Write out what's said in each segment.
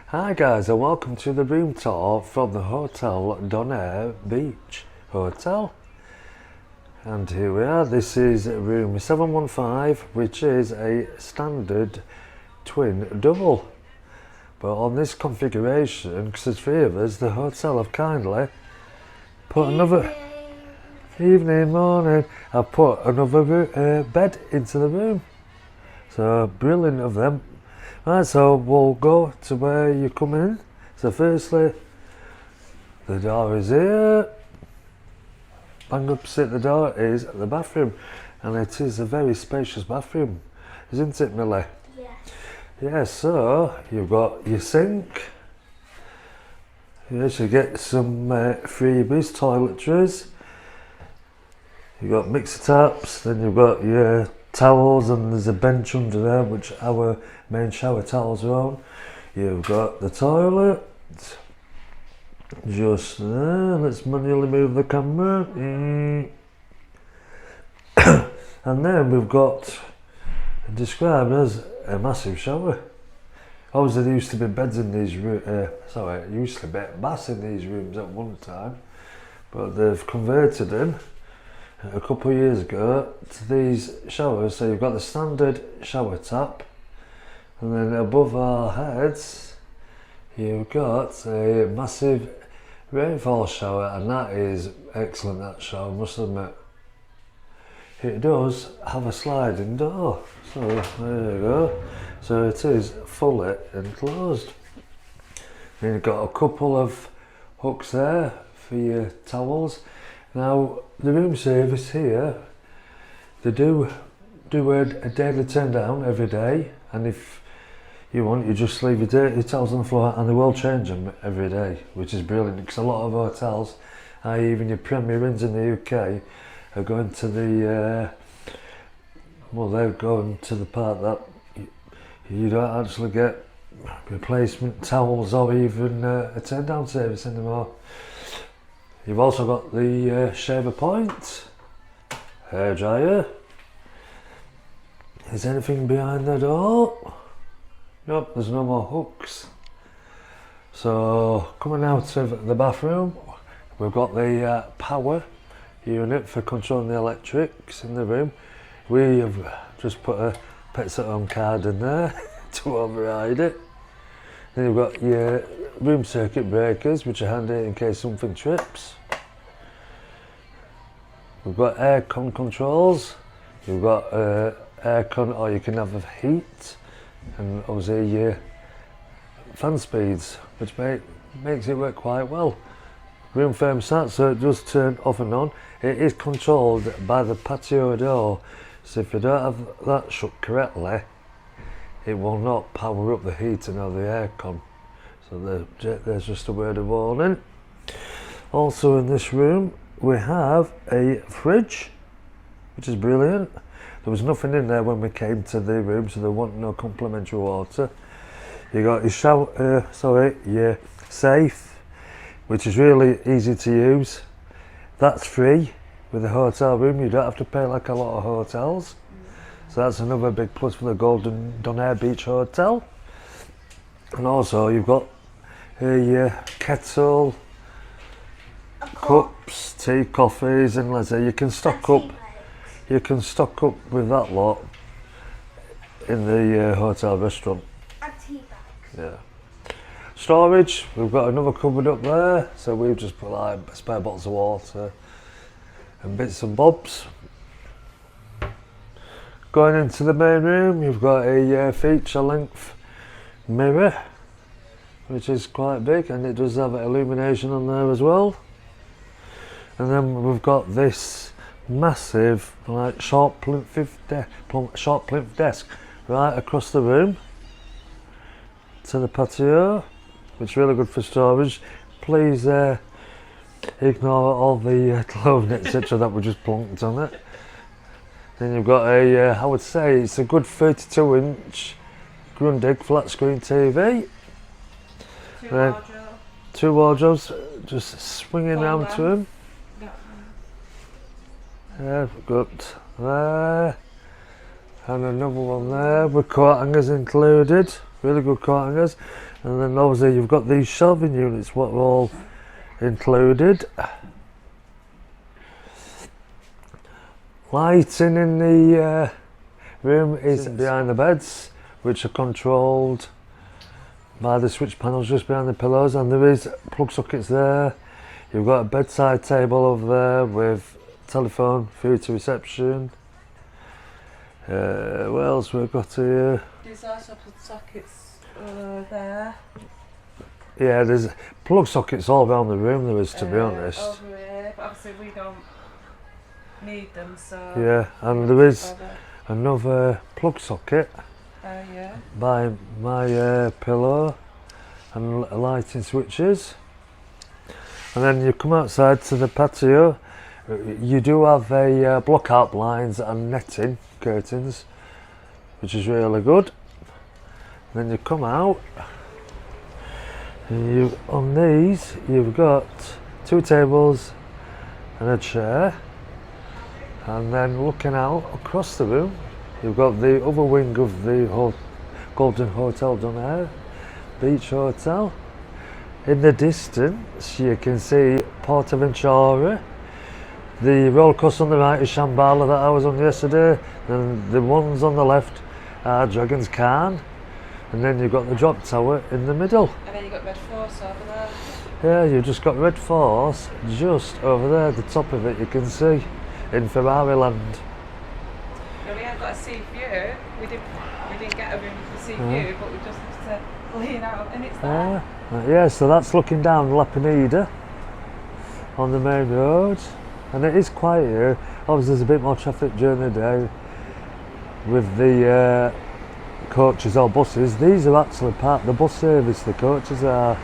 Hi guys, and welcome to the room tour from the Hotel Donaire Beach Hotel. And here we are. This is room 715, which is a standard twin double. But on this configuration, because there's three of us, the hotel have kindly put another morning. I've put another bed into the room. So brilliant of them. Right, so we'll go to where you come in. So firstly, the door is here. Bang opposite the door is the bathroom, and it is a very spacious bathroom, isn't it, Millie? Yeah. Yeah, so you've got your sink. You should get some freebies, toiletries. You've got mixer taps, then you've got your towels, and there's a bench under there which our main shower towels are on. You've got the toilet just there. Let's manually move the camera. And then we've got described as a massive shower. Obviously there used to be beds in these rooms, there used to be baths in these rooms at one time, but they've converted them a couple of years ago to these showers. So you've got the standard shower tap, and then above our heads you've got a massive rainfall shower, and that is excellent, that shower, I must admit. It does have a sliding door, so there you go. So it is fully enclosed. Then you've got a couple of hooks there for your towels. Now the room service here, they do a daily turn down every day, and if you want, you just leave your dirty towels on the floor and they will change them every day, which is brilliant, because a lot of hotels, even your Premier Inns in the UK, are going to the they're going to the part that you don't actually get replacement towels or even a turn down service anymore. You've also got the shaver point, hairdryer. Is anything behind the door? Nope, there's no more hooks. So coming out of the bathroom, we've got the power unit for controlling the electrics in the room. We have just put a Pets at Home card in there to override it. Then you've got your room circuit breakers, which are handy in case something trips. We've got aircon controls. You've got aircon, or you can have heat, and obviously your fan speeds, which makes it work quite well. Room thermostat, so it does turn off and on. It is controlled by the patio door, so if you don't have that shut correctly, it will not power up the heating or the aircon. So there's just a word of warning. Also in this room we have a fridge, which is brilliant. There was nothing in there when we came to the room, so there wasn't no complimentary water. You got your your safe, which is really easy to use. That's free with the hotel room. You don't have to pay like a lot of hotels. So that's another big plus for the Donaire Beach Hotel. And also you've got a kettle, cups, tea, coffees, and let's say you can stock up. You can stock up with that lot in the hotel restaurant. And tea bags. Yeah. Storage, we've got another cupboard up there, so we've just put like spare bottles of water and bits and bobs. Going into the main room, you've got a feature length mirror, which is quite big, and it does have illumination on there as well. And then we've got this massive like sharp plinth desk right across the room to the patio, which is really good for storage. Please ignore all the clothing etc that were just plonked on it. Then you've got a I would say it's a good 32-inch Grundig flat screen TV. Two wardrobes just swinging round to them. Yeah, we've got there, and another one there with coat hangers included, really good coat hangers. And then obviously you've got these shelving units, what are all included. Lighting in the room is behind the beds, which are controlled by the switch panels just behind the pillows, and there is plug sockets there. You've got a bedside table over there with telephone through to reception. What else we've got here? There's also plug sockets there. Yeah, there's plug sockets all around the room there is, to be honest. Over here, but obviously we don't need them, so... Yeah, and there is another plug socket yeah. by my pillow, and lighting switches. And then you come outside to the patio. You do have a block out blinds and netting curtains, which is really good. And then you come out, and on these you've got 2 tables and a chair. And then looking out across the room, you've got the other wing of the Golden Hotel Donaire Beach Hotel. In the distance you can see Portaventura. The roller coaster on the right is Shambhala that I was on yesterday, and the ones on the left are Dragon's Cairn, and then you've got the drop tower in the middle. And then you've got Red Force over there. Yeah, you've just got Red Force just over there, the top of it you can see, in Ferrari Land. No, we haven't got a sea view. We didn't get a room with a sea view, but we just had to lean out, and it's there. Yeah, so that's looking down La Pineda on the main road. And it is quiet here. Obviously there's a bit more traffic during the day with the coaches or buses. These are actually part of the bus service, the coaches are,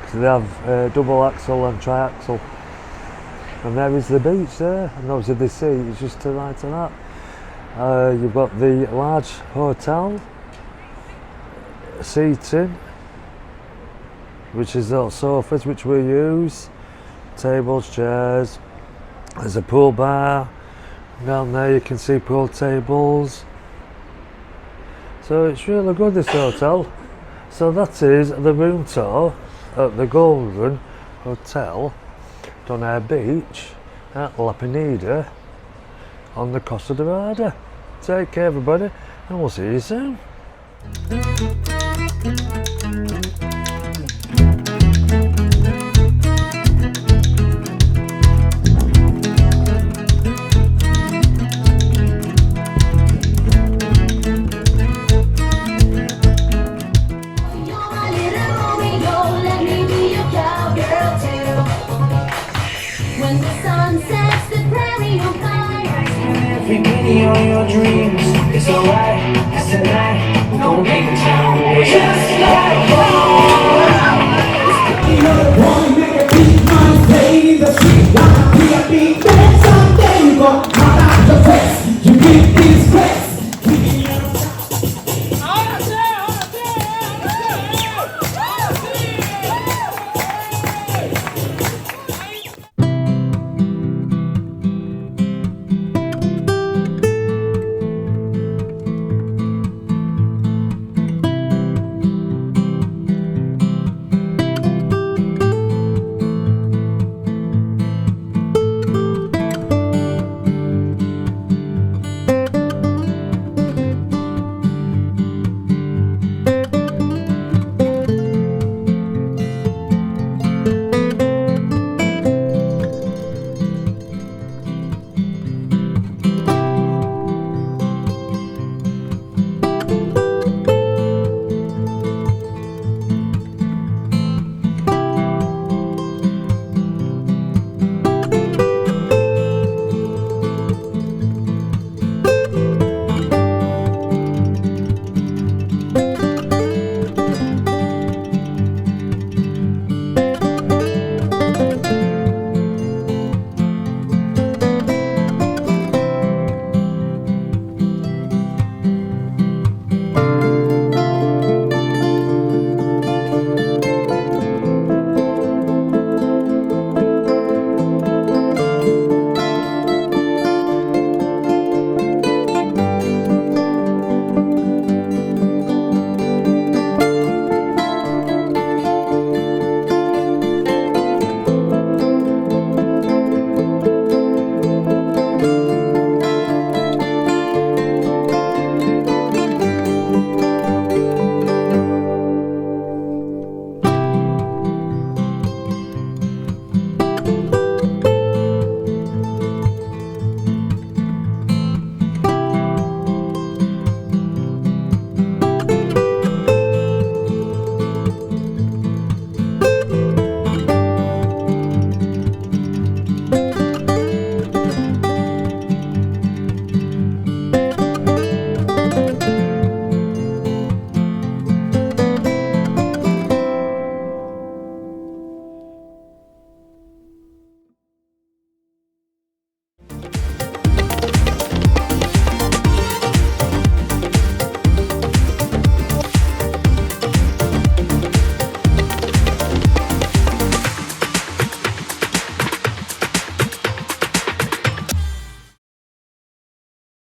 because they have double axle and triaxle. And there is the beach there, and obviously the sea is just to the right of that. You've got the large hotel seating, which is all sofas which we use, tables, chairs. There's a pool bar, Down there you can see pool tables. So it's really good, this hotel. So that is the room tour at the Golden Hotel, Donaire Beach at La Pineda on the Costa Dorada. Take care everybody, and we'll see you soon. When the sun sets the prairie on fire. Every penny on your dreams is alright, 'cause tonight we're gonna make a town just like One make a beat, my pain in the street. Like we are beat, then someday you got